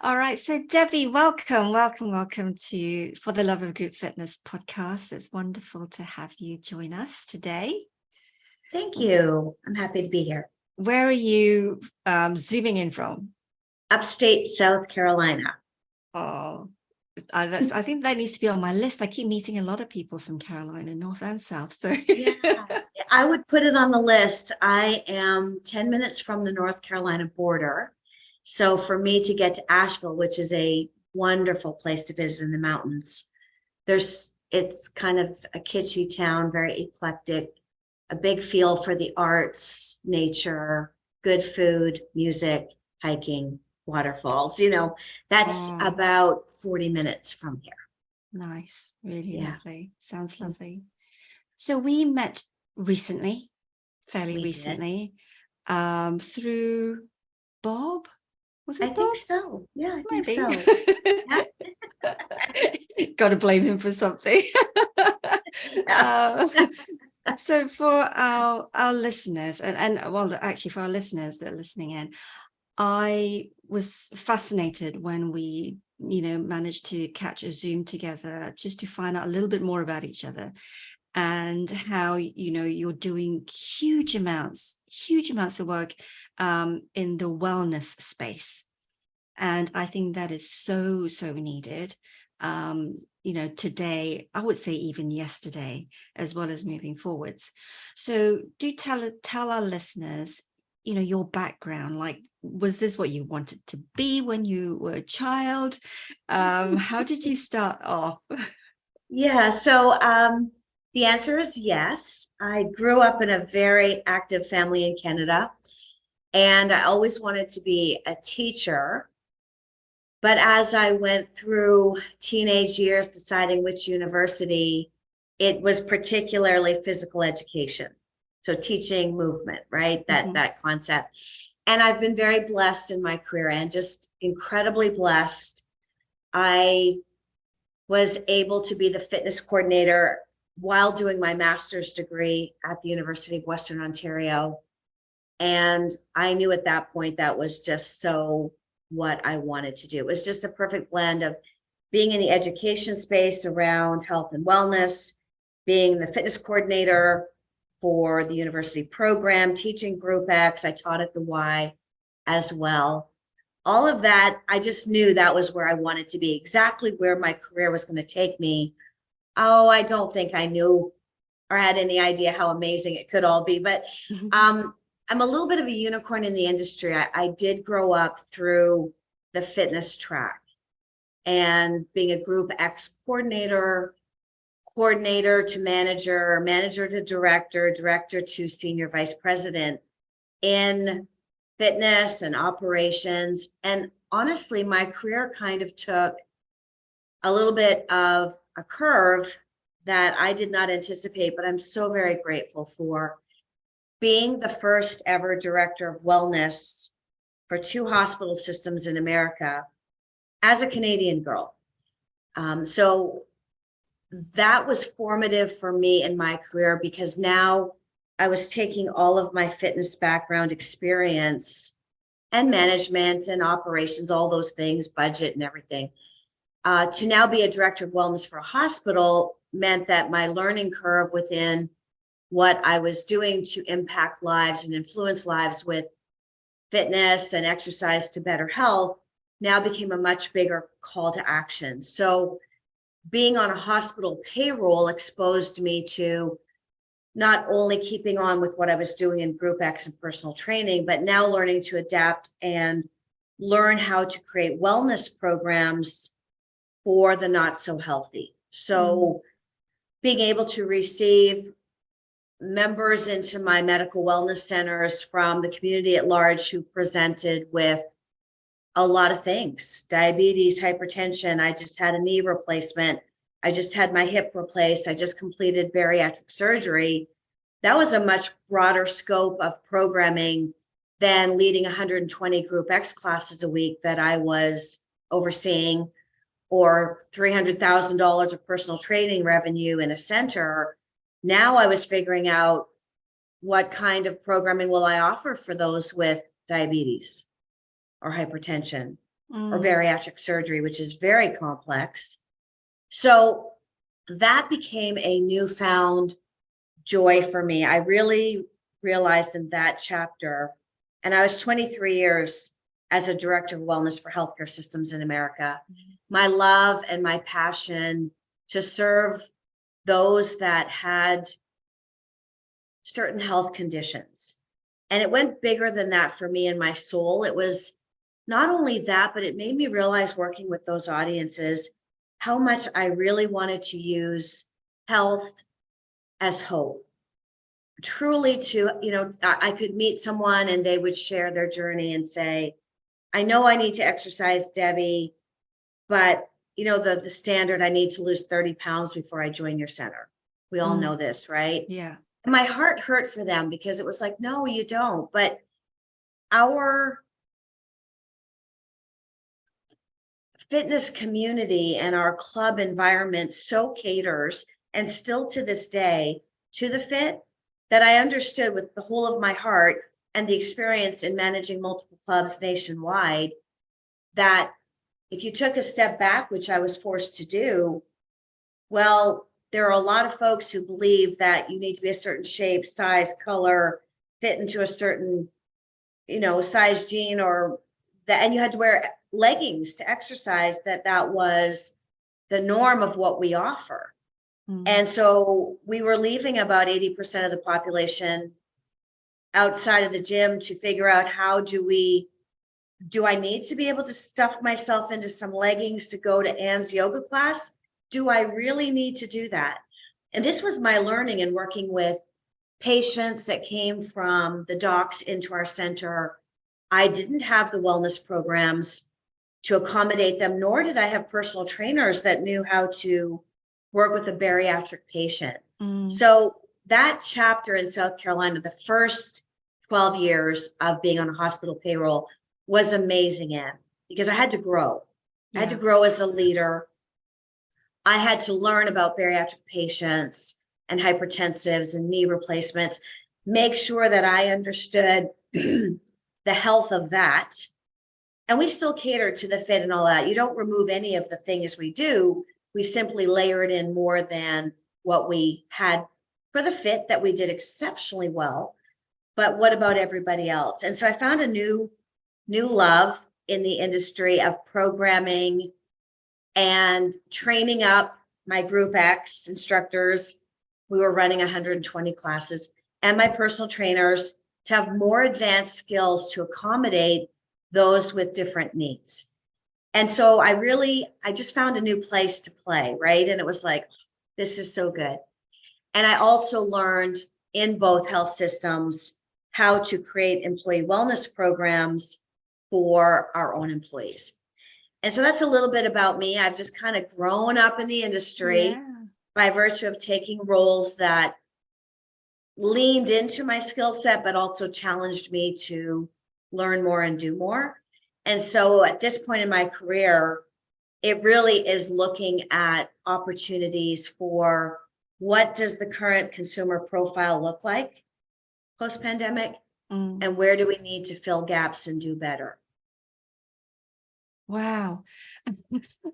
All right. So Debbie, welcome to For the Love of Group Fitness podcast. It's wonderful to have you join us today. Thank you. I'm happy to be here. Where are you zooming in from? Upstate South Carolina. Oh, I think that needs to be on my list. I keep meeting a lot of people from Carolina, North and South. So Yeah, I would put it on the list. I am 10 minutes from the North Carolina border. So for me to get to Asheville, which is a wonderful place to visit in the mountains, it's kind of a kitschy town, very eclectic, a big feel for the arts, nature, good food, music, hiking, waterfalls. That's about 40 minutes from here. Nice, really lovely. Sounds Mm-hmm. lovely. So we met recently, fairly We recently, through Bob. Was it I Bob? think so. Yeah, I think so. Yeah. Got to blame him for something. So for our listeners, and well, actually for our listeners that are listening in, I was fascinated when we, managed to catch a Zoom together just to find out a little bit more about each other and how, you're doing huge amounts of work in the wellness space. And I think that is so, so needed, today, I would say even yesterday, as well as moving forwards. So do tell our listeners, your background. Like, was this what you wanted to be when you were a child? How did you start off? Yeah, so the answer is yes. I grew up in a very active family in Canada, and I always wanted to be a teacher. But as I went through teenage years deciding which university, it was particularly physical education. So teaching movement, right? That concept. And I've been very blessed in my career and just incredibly blessed. I was able to be the fitness coordinator while doing my master's degree at the University of Western Ontario. And I knew at that point that was just so what I wanted to do. It was just a perfect blend of being in the education space around health and wellness, being the fitness coordinator for the university program, teaching Group X. I taught at the Y as well. All of that, I just knew that was where I wanted to be, exactly where my career was going to take me. Oh, I don't think I knew or had any idea how amazing it could all be, but I'm a little bit of a unicorn in the industry. I did grow up through the fitness track and being a Group X coordinator to manager, manager to director, director to senior vice president in fitness and operations. And honestly, my career kind of took a little bit of a curve that I did not anticipate, but I'm so very grateful for being the first ever director of wellness for 2 hospital systems in America as a Canadian girl. So that was formative for me in my career, because now I was taking all of my fitness background experience and management and operations, all those things, budget and everything, to now be a director of wellness for a hospital meant that my learning curve within what I was doing to impact lives and influence lives with fitness and exercise to better health now became a much bigger call to action. So being on a hospital payroll exposed me to not only keeping on with what I was doing in Group X and personal training, but now learning to adapt and learn how to create wellness programs for the not so healthy. So being able to receive members into my medical wellness centers from the community at large who presented with a lot of things: diabetes, hypertension. I just had a knee replacement. I just had my hip replaced. I just completed bariatric surgery. That was a much broader scope of programming than leading 120 Group X classes a week that I was overseeing, or $300,000 of personal training revenue in a center. Now I was figuring out, what kind of programming will I offer for those with diabetes or hypertension or Mm. bariatric surgery, which is very complex. So that became a newfound joy for me. I really realized in that chapter, and I was 23 years as a director of wellness for healthcare systems in America, my love and my passion to serve those that had certain health conditions. And it went bigger than that for me and my soul. It was not only that, but it made me realize working with those audiences how much I really wanted to use health as hope. Truly to, I could meet someone and they would share their journey and say, I know I need to exercise, Debbie, but the standard, I need to lose 30 pounds before I join your center. We all know this, right? Yeah. And my heart hurt for them because it was like, no, you don't. But our fitness community and our club environment so caters, and still to this day, to the fit, that I understood with the whole of my heart and the experience in managing multiple clubs nationwide, that if you took a step back, which I was forced to do, well, there are a lot of folks who believe that you need to be a certain shape, size, color, fit into a certain, size jean, or that, and you had to wear leggings to exercise, that was the norm of what we offer. And so we were leaving about 80% of the population outside of the gym to figure out, how do I need to be able to stuff myself into some leggings to go to Anne's yoga class? Do I really need to do that? And this was my learning in working with patients that came from the docs into our center. I didn't have the wellness programs to accommodate them, nor did I have personal trainers that knew how to work with a bariatric patient. So that chapter in South Carolina, the first 12 years of being on a hospital payroll, was amazing, Anne, because I had to grow. I had to grow as a leader. I had to learn about bariatric patients and hypertensives and knee replacements, make sure that I understood the health of that. And we still cater to the fit and all that. You don't remove any of the things we do. We simply layer it in more than what we had for the fit that we did exceptionally well. But what about everybody else? And so I found a new love in the industry of programming and training up my Group X instructors. We were running 120 classes, and my personal trainers, to have more advanced skills to accommodate those with different needs. And so I just found a new place to play, right? And it was like, this is so good. And I also learned in both health systems how to create employee wellness programs for our own employees. And so that's a little bit about me. I've just kind of grown up in the industry by virtue of taking roles that leaned into my skill set, but also challenged me to learn more and do more. And so at this point in my career, it really is looking at opportunities for, what does the current consumer profile look like post-pandemic, and where do we need to fill gaps and do better? Wow.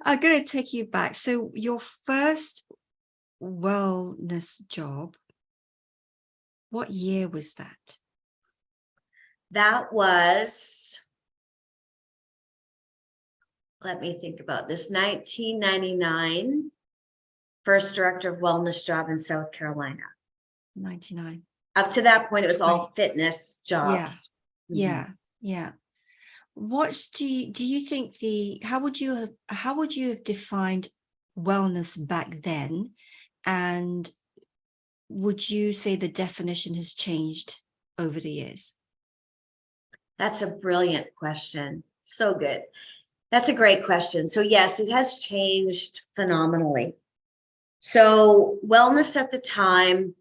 I'm going to take you back. So your first wellness job, what year was that? That was, let me think about this, 1999, first director of wellness job in South Carolina. 99. Up to that point, it was all fitness jobs. Yeah. What do you think how would you have defined wellness back then? And would you say the definition has changed over the years? That's a brilliant question. So good. That's a great question. So yes, it has changed phenomenally. So wellness at the time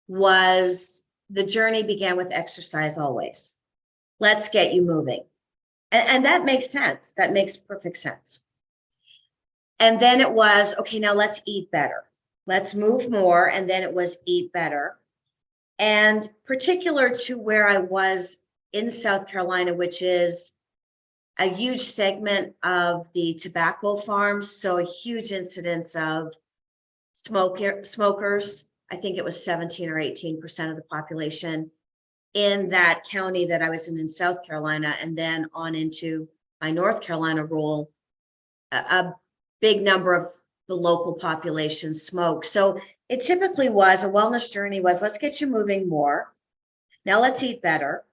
was, the journey began with exercise always. Let's get you moving. And that makes sense. That makes perfect sense. And then it was, okay, now let's eat better. Let's move more. And then it was eat better. And particular to where I was in South Carolina, which is a huge segment of the tobacco farms, so a huge incidence of smokers. I think it was 17 or 18% of the population in that county that I was in South Carolina, and then on into my North Carolina role, a big number of the local population smoke. So it typically was a wellness journey was, let's get you moving more. Now let's eat better.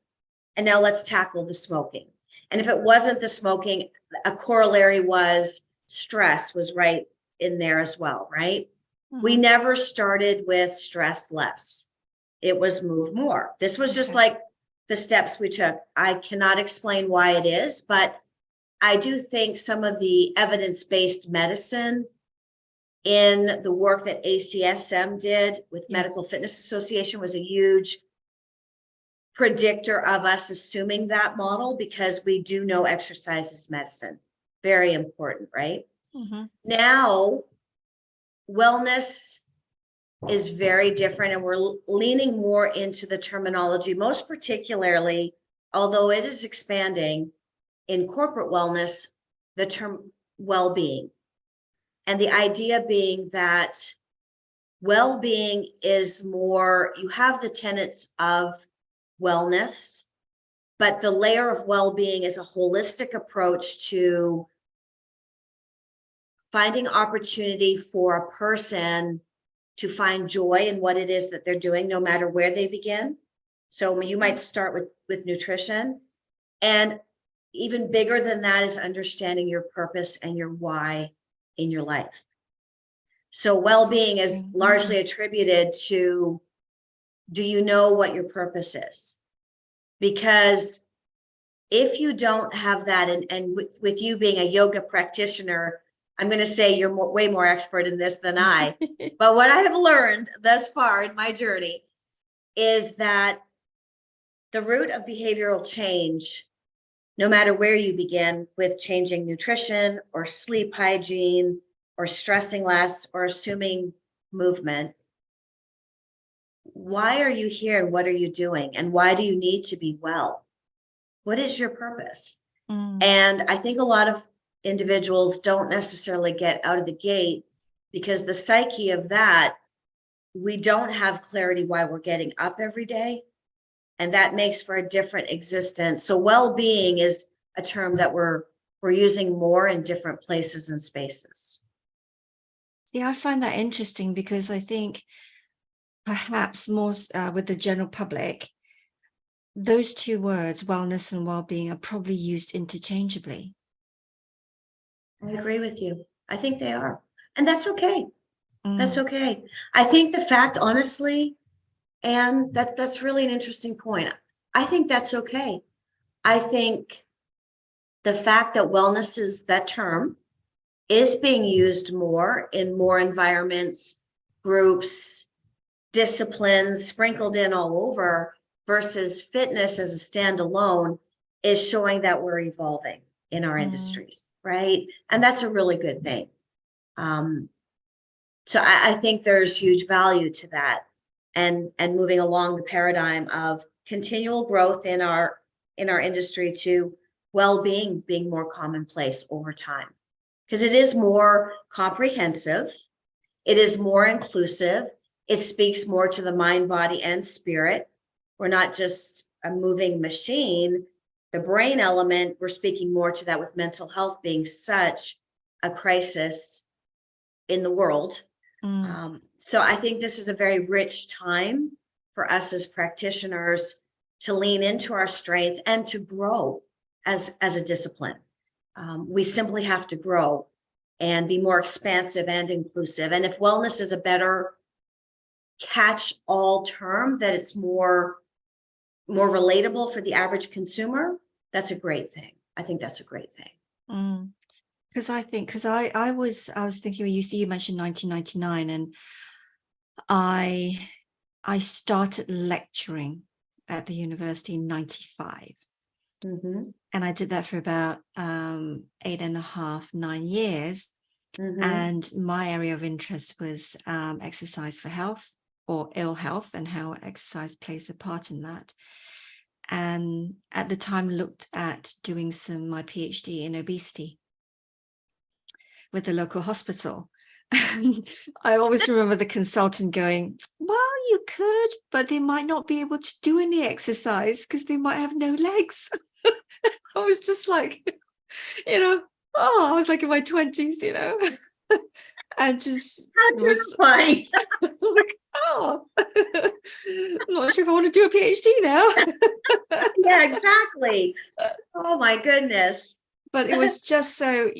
And now let's tackle the smoking. And if it wasn't the smoking, a corollary was stress was right in there as well, right? Mm-hmm. We never started with stress less. It was move more. This was just like the steps we took. I cannot explain why it is, but I do think some of the evidence-based medicine in the work that ACSM did with Medical Fitness Association was a huge predictor of us assuming that model, because we do know exercise is medicine. Very important, right? Mm-hmm. Now, wellness is very different, and we're leaning more into the terminology, most particularly, although it is expanding in corporate wellness, the term well-being. And the idea being that well-being is more, you have the tenets of wellness, but the layer of well-being is a holistic approach to finding opportunity for a person to find joy in what it is that they're doing, no matter where they begin. So you might start with nutrition, and even bigger than that is understanding your purpose and your why in your life. So well-being is largely attributed to, do you know what your purpose is? Because if you don't have that, and with you being a yoga practitioner, I'm going to say you're way more expert in this than I, but what I have learned thus far in my journey is that the root of behavioral change, no matter where you begin with changing nutrition or sleep hygiene or stressing less or assuming movement, why are you here and what are you doing? And why do you need to be well? What is your purpose? And I think a lot of individuals don't necessarily get out of the gate, because the psyche of that, we don't have clarity why we're getting up every day. And that makes for a different existence. So well-being is a term that we're using more in different places and spaces. Yeah, I find that interesting, because I think perhaps more with the general public, those two words, wellness and well-being, are probably used interchangeably. I agree with you. I think they are. And that's okay. That's okay. I think the fact, honestly, and that's really an interesting point. I think that's okay. I think the fact that wellness is that term is being used more in more environments, groups, disciplines sprinkled in all over, versus fitness as a standalone, is showing that we're evolving in our industries, right? And that's a really good thing. So I think there's huge value to that, and moving along the paradigm of continual growth in our industry to well-being being more commonplace over time, because it is more comprehensive, it is more inclusive, it speaks more to the mind, body, and spirit. We're not just a moving machine. The brain element, we're speaking more to that, with mental health being such a crisis in the world. So I think this is a very rich time for us as practitioners to lean into our strengths and to grow as a discipline. We simply have to grow and be more expansive and inclusive. And if wellness is a better catch-all term, that it's more relatable for the average consumer, that's a great thing. I think that's a great thing. Because I was thinking, when you mentioned 1999, and I started lecturing at the university in 95. And I did that for about 8.5, 9 years. And my area of interest was exercise for health or ill health, and how exercise plays a part in that. and at the time looked at doing my PhD in obesity with the local hospital. I always remember the consultant going, well, you could, but they might not be able to do any exercise because they might have no legs. I was just like, I was like in my 20s, and just How terrifying. like, I'm not sure if I want to do a PhD now. Yeah, exactly. Oh my goodness. But it was just so,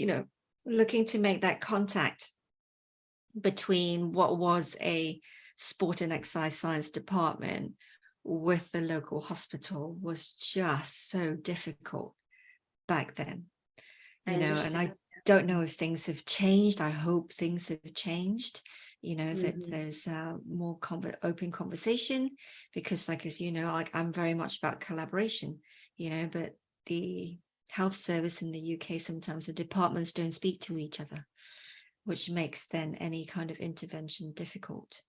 looking to make that contact between what was a sport and exercise science department with the local hospital was just so difficult back then, and I don't know if things have changed. I hope things have changed, that there's more open conversation, because as like I'm very much about collaboration, but the health service in the UK, sometimes the departments don't speak to each other, which makes then any kind of intervention difficult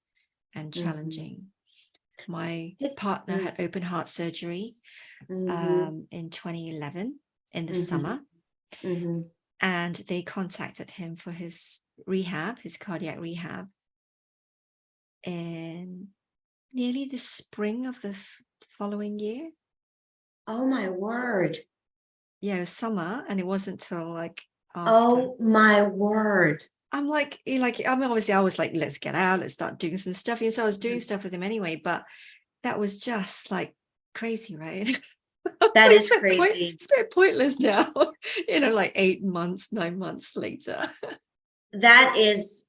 and challenging. My partner had open heart surgery in 2011 in the summer, and they contacted him for his cardiac rehab, in nearly the spring of the following year. Oh my word. Yeah, it was summer, and it wasn't till like after. Oh my word. I'm like, I mean, obviously I was like, let's get out, let's start doing some stuff. So I was doing stuff with him anyway, but that was just like crazy, right? That is crazy. It's a bit pointless now, like 9 months later. That is,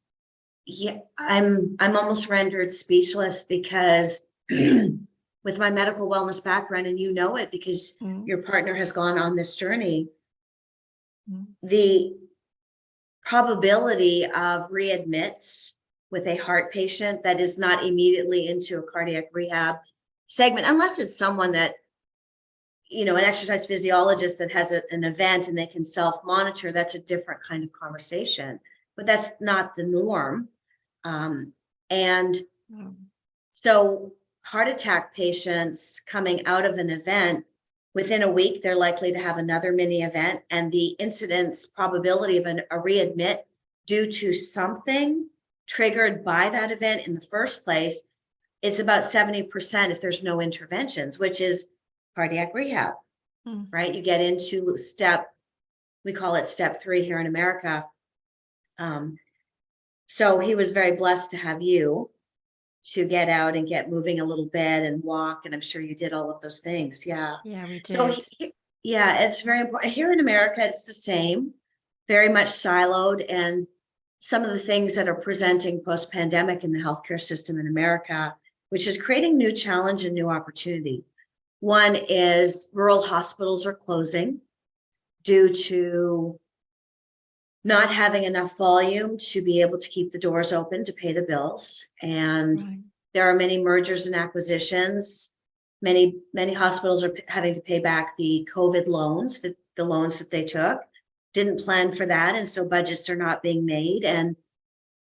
yeah, I'm almost rendered speechless, because with my medical wellness background, and it because your partner has gone on this journey, the probability of readmits with a heart patient that is not immediately into a cardiac rehab segment, unless it's someone that, an exercise physiologist that has an event and they can self-monitor, that's a different kind of conversation, but that's not the norm. So heart attack patients coming out of an event, within a week, they're likely to have another mini event, and the incidence probability of a readmit due to something triggered by that event in the first place is about 70% if there's no interventions, which is cardiac rehab, right? You get into we call it step 3 here in America. So he was very blessed to have you to get out and get moving a little bit and walk. And I'm sure you did all of those things. Yeah. Yeah, we did. So it's very important. Here in America, it's the same, very much siloed. And some of the things that are presenting post-pandemic in the healthcare system in America, which is creating new challenge and new opportunity. One is rural hospitals are closing due to not having enough volume to be able to keep the doors open to pay the bills. And there are many mergers and acquisitions. Many hospitals are having to pay back the COVID loans, the loans that they took. Didn't plan for that, and so budgets are not being made. And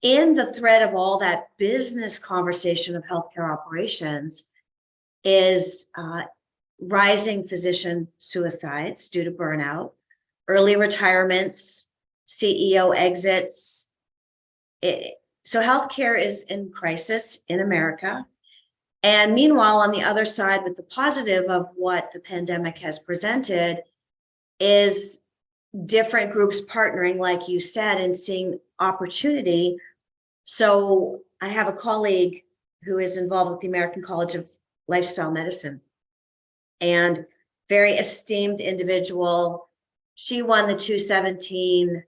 in the thread of all that business conversation of healthcare operations is rising physician suicides due to burnout, early retirements, CEO exits. So healthcare is in crisis in America. And meanwhile, on the other side, with the positive of what the pandemic has presented, is different groups partnering, like you said, and seeing opportunity. So I have a colleague who is involved with the American College of Lifestyle Medicine, and very esteemed individual. She won the 2017,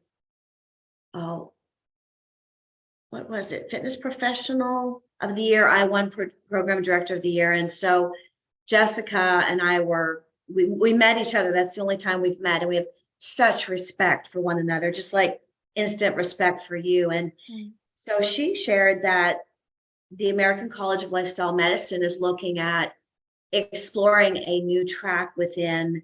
what was it? Fitness Professional of the Year. I won Program Director of the Year. And so Jessica and I we met each other. That's the only time we've met. And we have such respect for one another, just like instant respect for you. And so she shared that the American College of Lifestyle Medicine is looking at exploring a new track within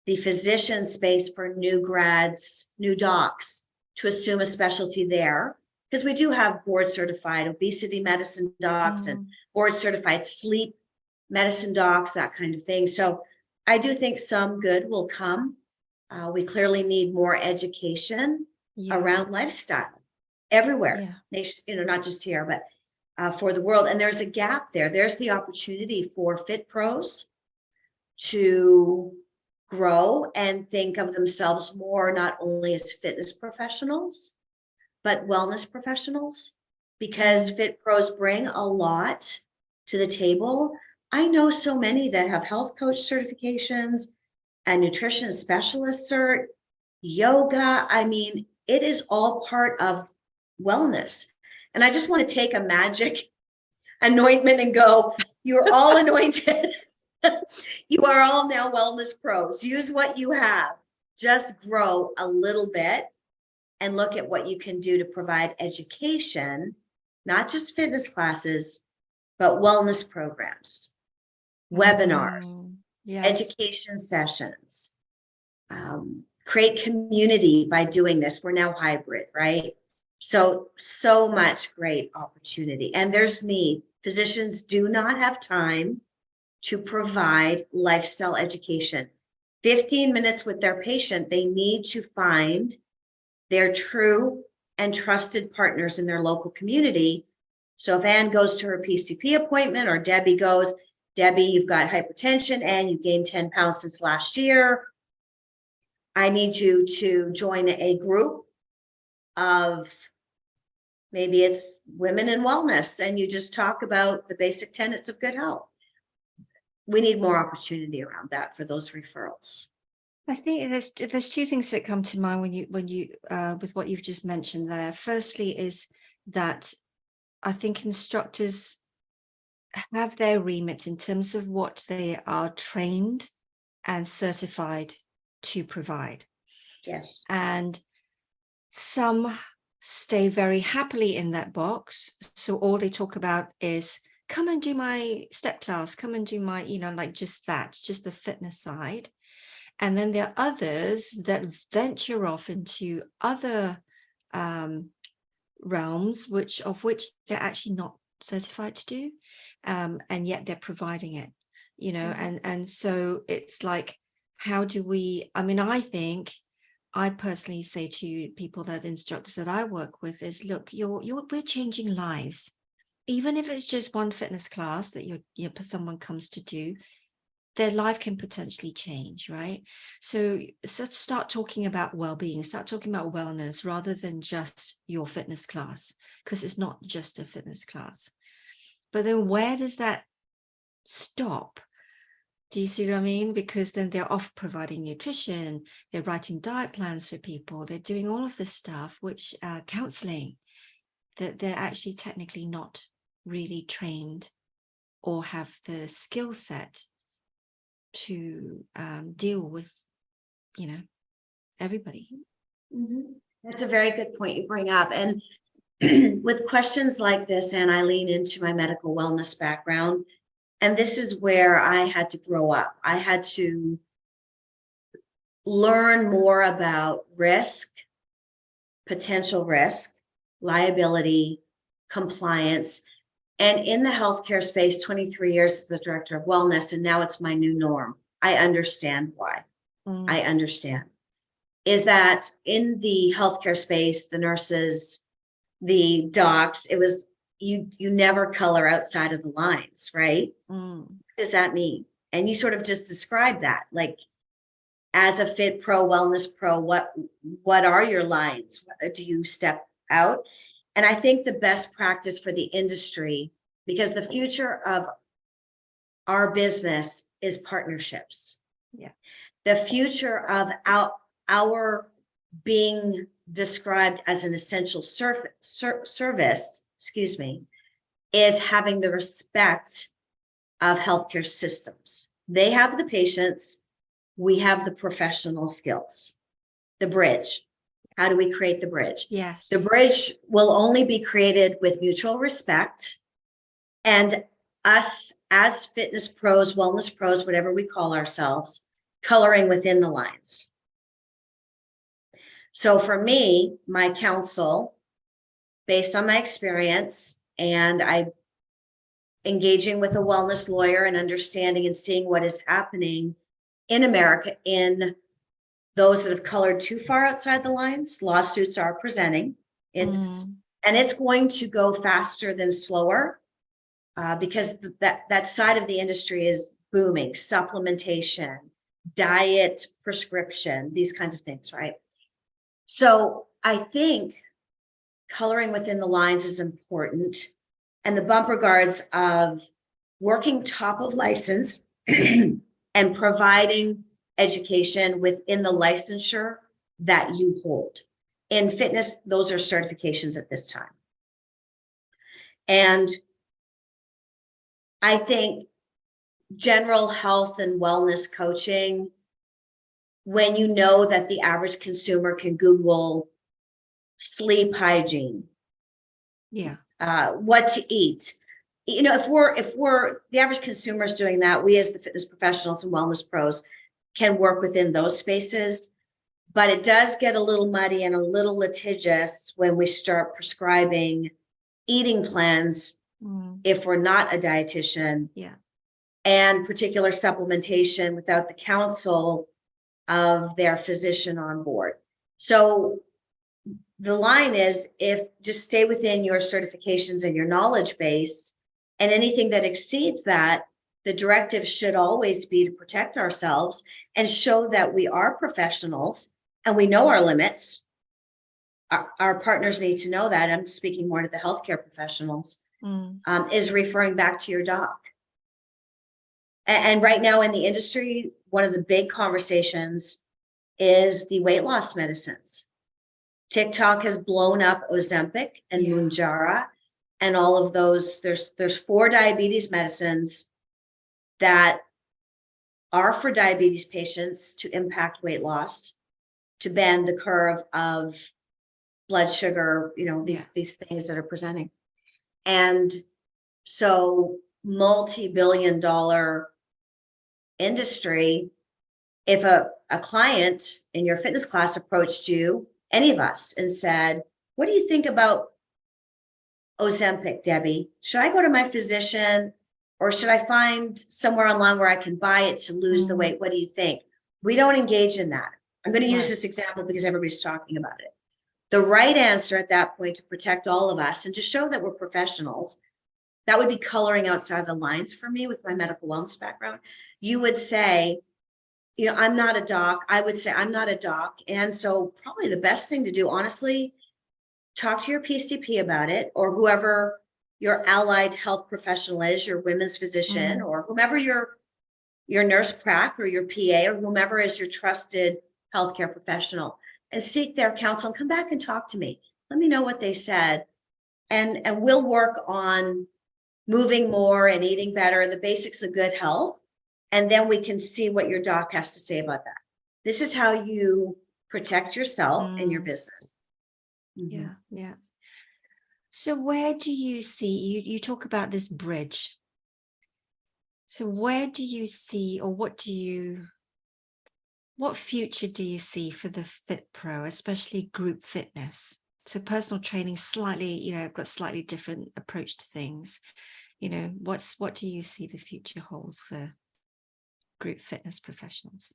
the physician space for new grads, new docs, to assume a specialty there. Because we do have board certified obesity medicine docs and board certified sleep medicine docs, that kind of thing. So I do think some good will come. We clearly need more education around lifestyle everywhere. Nation, not just here, but for the world. And there's a gap there. There's the opportunity for fit pros to grow and think of themselves more not only as fitness professionals, but wellness professionals, because fit pros bring a lot to the table. I know so many that have health coach certifications, a nutrition specialist cert, yoga. I mean, it is all part of wellness. And I just want to take a magic anointment and go, you're all anointed. You are all now wellness pros. Use what you have. Just grow a little bit and look at what you can do to provide education, not just fitness classes, but wellness programs, webinars, education sessions, create community by doing this. We're now hybrid, right? So much great opportunity. And there's need. Physicians do not have time to provide lifestyle education. 15 minutes with their patient, they need to find their true and trusted partners in their local community. So if Anne goes to her PCP appointment, or Debbie goes, Debbie, you've got hypertension and you gained 10 pounds since last year. I need you to join a group of, maybe it's women in wellness, and you just talk about the basic tenets of good health. We need more opportunity around that for those referrals. I think there's two things that come to mind when you with what you've just mentioned there. Firstly is that I think instructors have their remit in terms of what they are trained and certified to provide. Yes. And some stay very happily in that box. So all they talk about is, come and do my step class, come and do my, like just the fitness side. And then there are others that venture off into other realms, which they're actually not certified to do, and yet they're providing it, and so it's like, how do we, I personally say to people, that instructors that I work with, is, look, we're changing lives. Even if it's just one fitness class that someone comes to do, their life can potentially change, right? So let's start talking about well-being, start talking about wellness, rather than just your fitness class, because it's not just a fitness class. But then where does that stop? Do you see what I mean? Because then they're off providing nutrition, they're writing diet plans for people, they're doing all of this stuff, which counseling, that they're actually technically not really trained or have the skill set to deal with, everybody. That's a very good point you bring up. And with questions like this, and I lean into my medical wellness background, and this is where I had to grow up. I had to learn more about risk, potential risk, liability, compliance. And in the healthcare space, 23 years as the director of wellness, and now it's my new norm. I understand why. I understand. Is that in the healthcare space, the nurses, the docs, it was, you never color outside of the lines, right? What does that mean? And you sort of just described that, like, as a fit pro, wellness pro, what are your lines? Do you step out? And I think the best practice for the industry, because the future of our business is partnerships. Yeah. The future of our being described as an essential service, is having the respect of healthcare systems. They have the patients, we have the professional skills. The bridge. How do we create the bridge? Yes. The bridge will only be created with mutual respect, and us as fitness pros, wellness pros, whatever we call ourselves, coloring within the lines. So for me, my counsel, based on my experience, and I engaging with a wellness lawyer and understanding and seeing what is happening in America in those that have colored too far outside the lines. Lawsuits are presenting. And it's going to go faster than slower because that side of the industry is booming. Supplementation, diet, prescription, these kinds of things, right? So I think coloring within the lines is important, and the bumper guards of working top of license and providing education within the licensure that you hold. In fitness, those are certifications at this time. And I think general health and wellness coaching, when you know that the average consumer can Google sleep hygiene, what to eat. You know, if we're the average consumer is doing that, we as the fitness professionals and wellness pros can work within those spaces. But it does get a little muddy and a little litigious when we start prescribing eating plans if we're not a dietitian, and particular supplementation without the counsel of their physician on board. So the line is, if just stay within your certifications and your knowledge base, and anything that exceeds that, the directive should always be to protect ourselves and show that we are professionals and we know our limits. Our partners need to know that. I'm speaking more to the healthcare professionals, is referring back to your doc. And right now in the industry, one of the big conversations is the weight loss medicines. TikTok has blown up Ozempic and Mounjaro and all of those. There's 4 diabetes medicines that are for diabetes patients to impact weight loss, to bend the curve of blood sugar, you know, these things that are presenting. And so multi-billion-dollar industry, if a client in your fitness class approached you, any of us, and said, what do you think about Ozempic, Debbie? Should I go to my physician, or should I find somewhere online where I can buy it to lose the weight? What do you think? We don't engage in that. I'm going to use this example because everybody's talking about it. The right answer at that point, to protect all of us and to show that we're professionals, that would be coloring outside the lines for me with my medical wellness background. You would say, you know, I'm not a doc. I would say I'm not a doc. And so probably the best thing to do, honestly, talk to your PCP about it, or whoever your allied health professional is, your women's physician, or whomever your nurse prac or your PA, or whomever is your trusted healthcare professional, and seek their counsel and come back and talk to me. Let me know what they said. And we'll work on moving more and eating better, the basics of good health. And then we can see what your doc has to say about that. This is how you protect yourself and your business. Yeah. So where do you see, you talk about this bridge. So where do you see, or what future do you see for the FitPro, especially group fitness? So personal training, slightly, you know, I've got slightly different approach to things. You know, what do you see the future holds for group fitness professionals?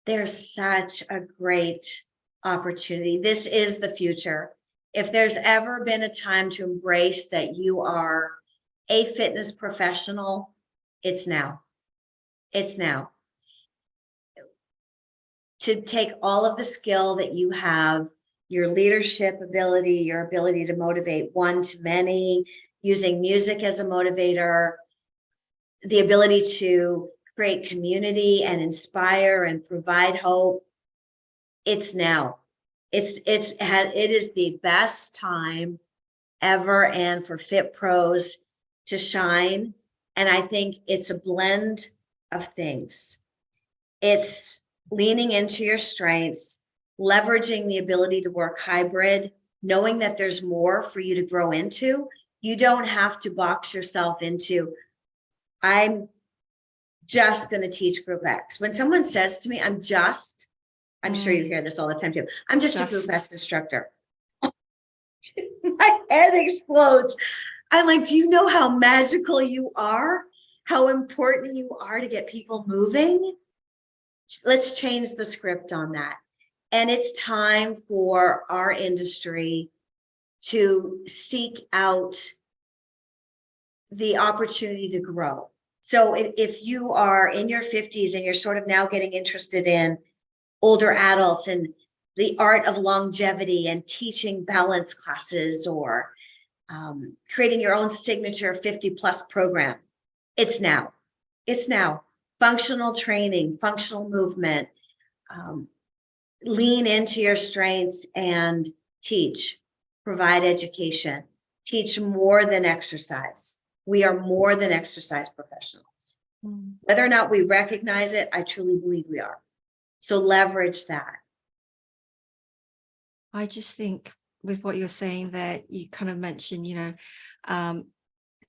There's such a great opportunity. This is the future. If there's ever been a time to embrace that you are a fitness professional, it's now. It's now. To take all of the skill that you have, your leadership ability, your ability to motivate one to many, using music as a motivator, the ability to create community and inspire and provide hope. It's now. It is the best time ever, and for Fit Pros to shine. And I think it's a blend of things. It's leaning into your strengths, leveraging the ability to work hybrid, knowing that there's more for you to grow into. You don't have to box yourself into, I'm just going to teach group X. When someone says to me, I'm sure you hear this all the time too, I'm just a group X instructor. My head explodes. I'm like, do you know how magical you are? How important you are to get people moving? let's change the script on that. And it's time for our industry to seek out the opportunity to grow. So if you are in your 50s and you're sort of now getting interested in older adults and the art of longevity and teaching balance classes, or creating your own signature 50+ program, it's now. It's now. Functional training, functional movement, lean into your strengths and teach, provide education, teach more than exercise. We are more than exercise professionals. Whether or not we recognize it, I truly believe we are. So leverage that. I just think with what you're saying there, you kind of mentioned,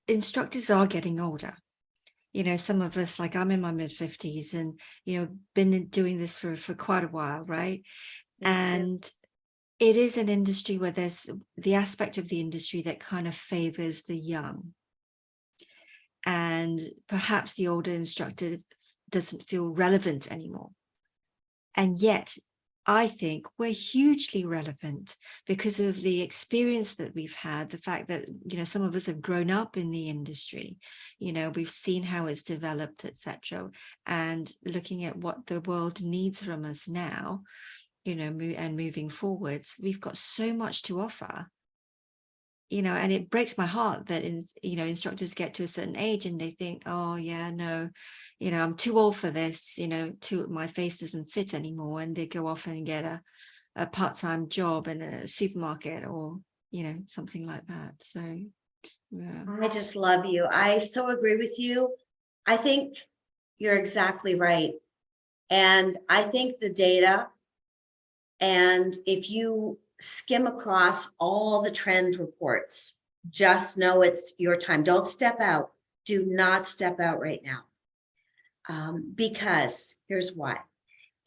instructors are getting older. Some of us, like I'm in my mid-50s and, been doing this for quite a while, right? And it is an industry where there's the aspect of the industry that kind of favors the young. And perhaps the older instructor doesn't feel relevant anymore. And yet, I think we're hugely relevant because of the experience that we've had, the fact that, some of us have grown up in the industry, we've seen how it's developed, etc. And looking at what the world needs from us now, and moving forwards, we've got so much to offer. And it breaks my heart that, instructors get to a certain age and they think, oh yeah, no, I'm too old for this, my face doesn't fit anymore. And they go off and get a part-time job in a supermarket or, something like that. So, yeah. I just love you. I so agree with you. I think you're exactly right. And I think the data, and if you skim across all the trend reports, just know it's your time. Don't step out. Do not step out right now. Because here's why.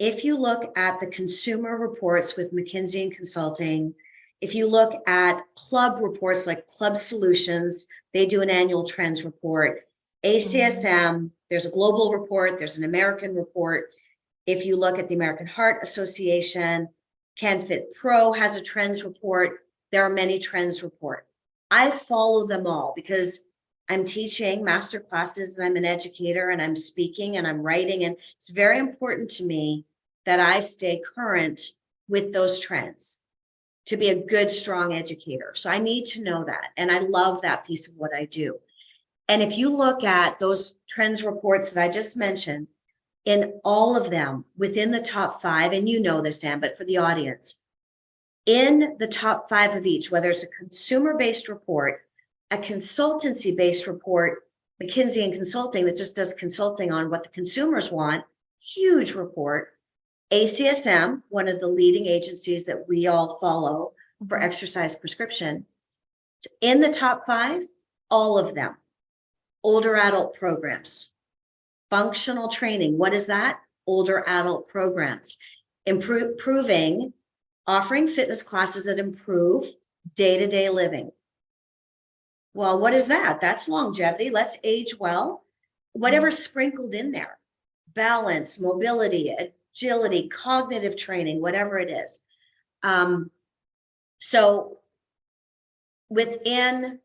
If you look at the consumer reports with McKinsey and Consulting, if you look at club reports like Club Solutions, they do an annual trends report. ACSM, there's a global report, there's an American report. If you look at the American Heart Association, Canfitpro has a trends report. There are many trends report. I follow them all because I'm teaching master classes and I'm an educator and I'm speaking and I'm writing. And it's very important to me that I stay current with those trends to be a good, strong educator. So I need to know that. And I love that piece of what I do. And if you look at those trends reports that I just mentioned, in all of them, within the top 5, and you know this, Ann, but for the audience, in the top 5 of each, whether it's a consumer-based report, a consultancy-based report, McKinsey and Consulting that just does consulting on what the consumers want, huge report, ACSM, one of the leading agencies that we all follow for exercise prescription, in the top 5, all of them, older adult programs. Functional training, what is that? Older adult programs. Improving, offering fitness classes that improve day-to-day living. Well, what is that? That's longevity. Let's age well. Whatever's sprinkled in there. Balance, mobility, agility, cognitive training, whatever it is. So within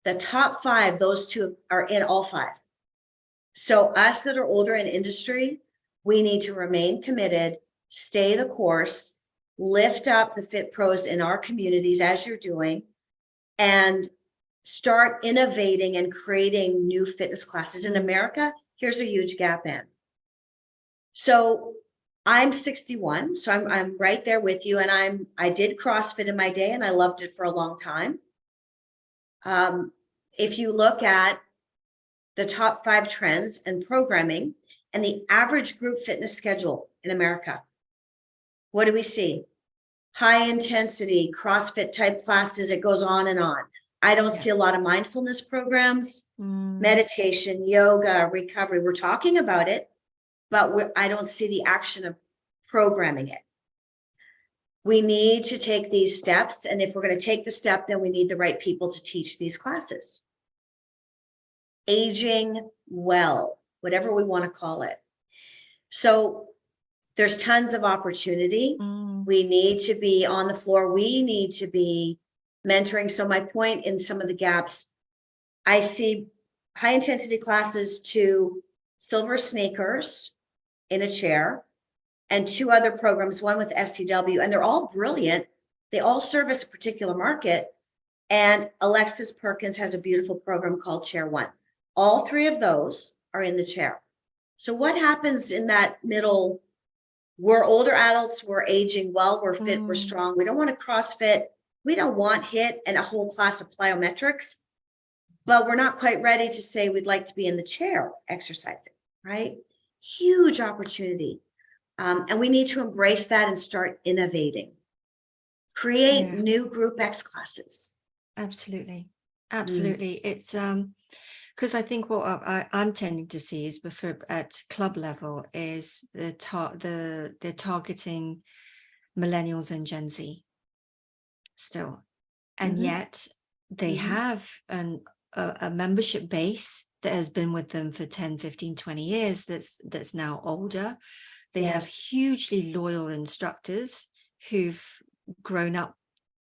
the top 5, those two are in all 5. So us that are older in industry, we need to remain committed, stay the course, lift up the fit pros in our communities as you're doing, and start innovating and creating new fitness classes. In America, here's a huge gap in. So I'm 61, so I'm right there with you. And I did CrossFit in my day and I loved it for a long time. If you look at the top 5 trends and programming and the average group fitness schedule in America, what do we see? High intensity CrossFit type classes. It goes on and on. I don't see a lot of mindfulness programs, meditation, yoga, recovery. We're talking about it, but I don't see the action of programming it. We need to take these steps. And if we're going to take the step, then we need the right people to teach these classes. Aging well, whatever we want to call it. So There's tons of opportunity. Mm. We need to be on the floor. We need to be mentoring. So my point in some of the gaps, I see high intensity classes to silver sneakers in a chair, and 2 other programs, one with SCW, and they're all brilliant. They all service a particular market. And Alexis Perkins has a beautiful program called Chair One. All 3 of those are in the chair. So what happens in that middle? We're older adults, we're aging well, we're fit, we're strong. We don't want to CrossFit. We don't want HIIT and a whole class of plyometrics, but we're not quite ready to say we'd like to be in the chair exercising, right? Huge opportunity. And we need to embrace that and start innovating. Create new Group X classes. Absolutely. Absolutely. It's because I think what I'm tending to see is at club level is they're targeting millennials and Gen Z still, and yet they have a membership base that has been with them for 10, 15, 20 years that's now older. They have hugely loyal instructors who've grown up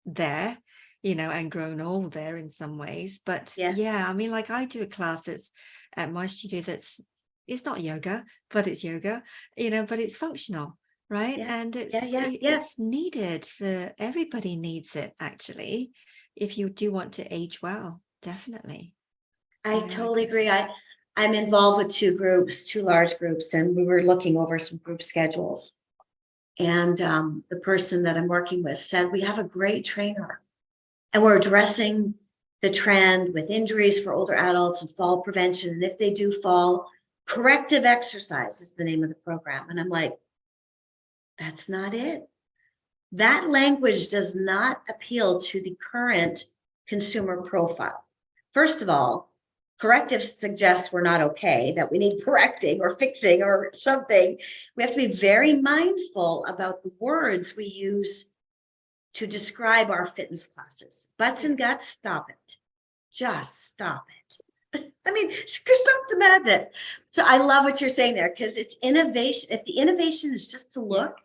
there, and grown old there in some ways. But I mean, like I do a class that's at my studio it's not yoga, but it's yoga, but it's functional, right? And it's needed for everybody, needs it actually, if you do want to age well. Definitely. I totally agree. I'm involved with 2 groups, 2 large groups, and we were looking over some group schedules. And the person that I'm working with said, we have a great trainer and we're addressing the trend with injuries for older adults and fall prevention. And if they do fall, corrective exercise is the name of the program. And I'm like, that's not it. That language does not appeal to the current consumer profile. First of all, corrective suggests we're not okay, that we need correcting or fixing or something. We have to be very mindful about the words we use to describe our fitness classes. Butts and guts, stop it. Just stop it. I mean, stop the madness. So I love what you're saying there, because it's innovation. If the innovation is just to look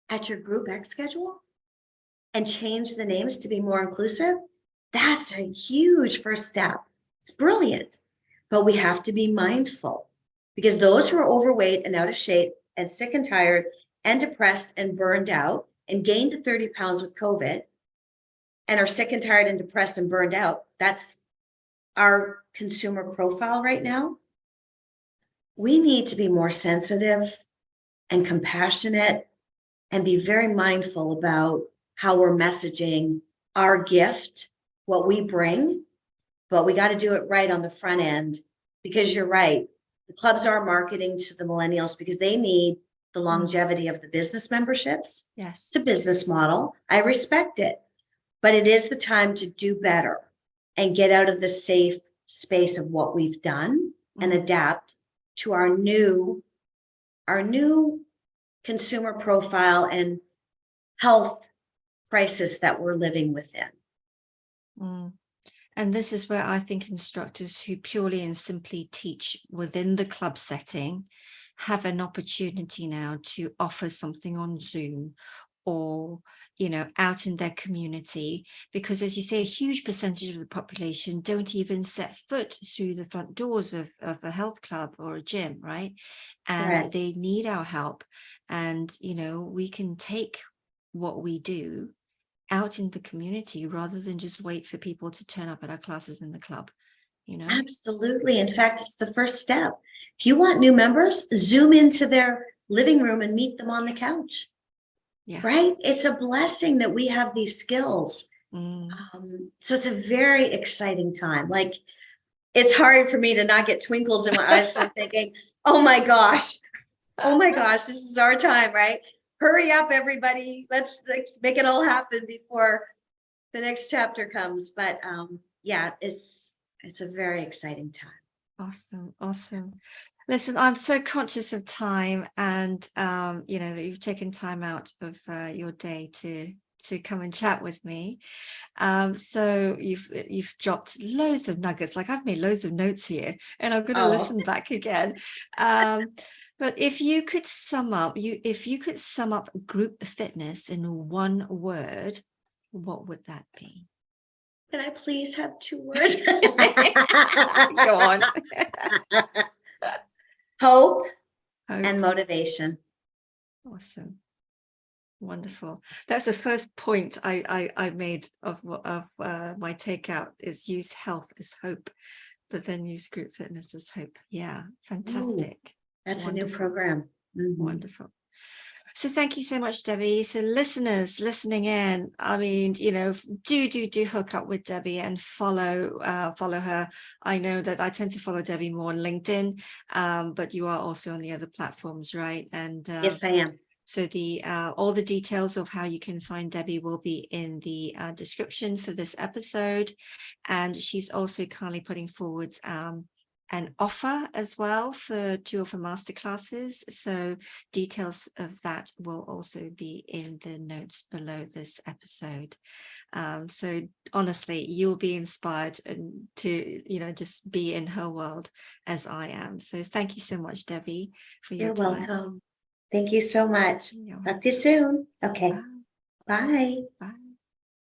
at your Group X schedule and change the names to be more inclusive, that's a huge first step. It's brilliant, but we have to be mindful, because those who are overweight and out of shape and sick and tired and depressed and burned out and gained 30 pounds with COVID and are sick and tired and depressed and burned out, that's our consumer profile right now. We need to be more sensitive and compassionate and be very mindful about how we're messaging our gift, what we bring. But we got to do it right on the front end, because you're right. The clubs are marketing to the millennials because they need the longevity of the business memberships. Yes. It's a business model. I respect it, but it is the time to do better and get out of the safe space of what we've done and adapt to our new consumer profile and health crisis that we're living within. And this is where I think instructors who purely and simply teach within the club setting have an opportunity now to offer something on Zoom or, out in their community, because as you say, a huge percentage of the population don't even set foot through the front doors of a health club or a gym, right? And they need our help. And, we can take what we do out in the community rather than just wait for people to turn up at our classes in the club, Absolutely. In fact, it's the first step. If you want new members, Zoom into their living room and meet them on the couch. Right? It's a blessing that we have these skills. So it's a very exciting time. Like, it's hard for me to not get twinkles in my eyes. I'm thinking, oh my gosh, this is our time, right? Hurry up, everybody. Let's make it all happen before the next chapter comes. But it's a very exciting time. Awesome. Listen, I'm so conscious of time, and that you've taken time out of your day to to come and chat with me. So you've dropped loads of nuggets. Like I've made loads of notes here, and I'm going to listen back again. But if you could sum up group fitness in one word, what would that be? Can I please have 2 words? Go on. Hope Hope. and motivation. Awesome. Wonderful. That's the first point I made of my takeout is use health as hope, but then use group fitness as hope. Yeah, fantastic. Ooh, that's Wonderful. a new program. Wonderful. So thank you so much, Debbie. So listeners listening in, I mean, do hook up with Debbie and follow her. I know that I tend to follow Debbie more on LinkedIn, but you are also on the other platforms, right? And Yes, I am. so all the details of how you can find Debbie will be in the description for this episode. And she's also kindly putting forward an offer as well for 2 of her masterclasses. So details of that will also be in the notes below this episode. So honestly, you'll be inspired to, just be in her world as I am. So thank you so much, Debbie, for your time. You're welcome. Thank you so much. Talk to you soon. Okay. Bye. Bye. Bye.